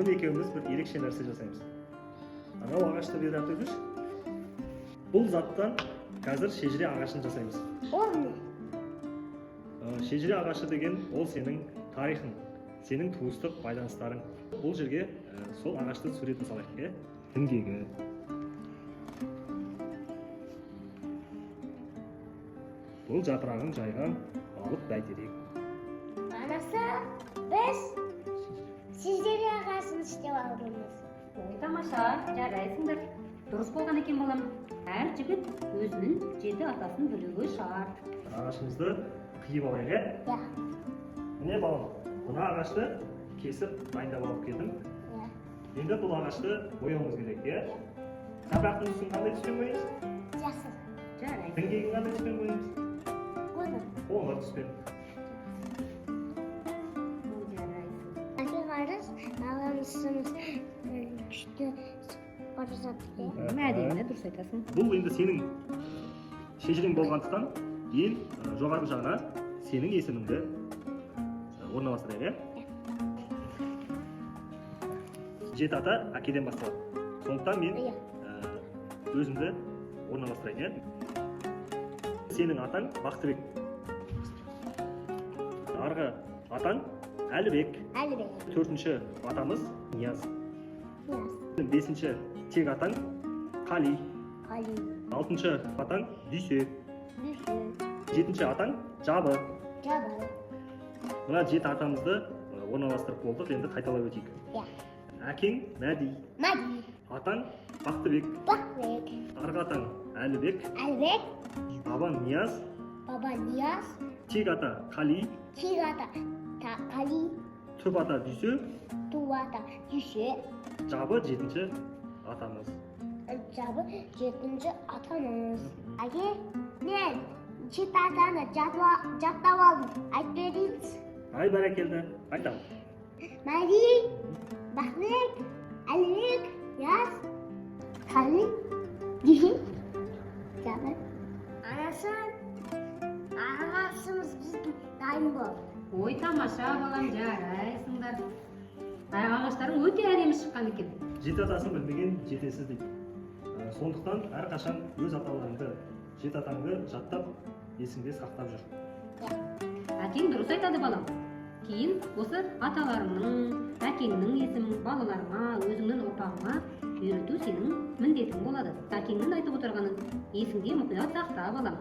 бүгін екеуміз бір ерекше нәрсе жасаймыз. Анау ағашты бері алып өтіңізші. Бұл заттан қазір шежіре ағашын жасаймыз. Ол не? Шежіре ағашы деген ол сенің тарихың, сенің туыстық байланыстарың. Бұл жерге сол ағашты суретін салайық. Діңгегі. Бұл жапырағын жайған алып бәйтерек. Анасы, біз шежіре ағашын істеп алдыңыз. Ой, тамаша, жарайсыңдар. Дұрыс болған екен балам. Әр жігіт өзінің 7 атасын білуі шарт. Ағашымызды қиып алайық, Ja. Міне балам, мына ағашты кесіп дайындап алып келдім. Ja. Енді бұл ағашты бояуымыз керек, Жапырақтың үстін қандай түспен бояймыз? Жасыл. Жарайсың. Діңгегін қандай түспен бояймыз? Қоңыр түспен. Жарайсың. Қарыз, ағамызымыз күшті бара жатыр. Мәдине, дұрыс айтасың. Бұл енді сенің шежірең болғандықтан ең жоғарғы жағына сенің есіміңді орналастырайық, 7 ата әкеден басталады. Сондықтан мен өзімді орналастырайын, Сенің атаң Бақтыбек. Арғы атаң Әлібек. Әлібек. 4-ші атамыз Нияз. Нияз. 5-ші тек атаң Қали. Қали. 6-ші атаң Дүйсе. Дүйсе. 7-ші атаң Жабы. Жабы. Мына 7 атамызды орналастырып болдық, енді қайталап өтейік. Әкең Мәди. Мәди. Атаң Бақтыбек. Бақтыбек. Арғы атаң Әлібек. Әлібек. Бабаң Нияз. Баба Нияз. Тек ата Қали. Тек ата Қали. Түп ата Дүйсе. Түп ата Дүйсе. Жабы 7-ші атамыз. Жабы 7-ші атамыз. Әке, мен 7 атаны жаттап алдым. Айтып беріңіз. Ай, бәрекелді. Айтам. Мәди, Бақтыбек, Әлібек, Нияз, Қали, Дүйсе, Жабы. Ағасымыз біздің дайын болды. Ой, тамаша балам, жарайсыңдар. Ағаштарың өте әдемі шыққан екен. 7 атасын білмеген жетесіз дейді. Сондықтан әрқашан өз аталарыңды, 7 атаңды жаттап, есіңде сақтап жүр. Әкең дұрыс айтады балам. Кейін осы аталарыңның, әкеңнің есімін балаларыңа, өзіңнің ұрпағыңа үйрету сенің міндетің болады. Әкеңнің айтып отырғанын есіңде мұқият сақта балам.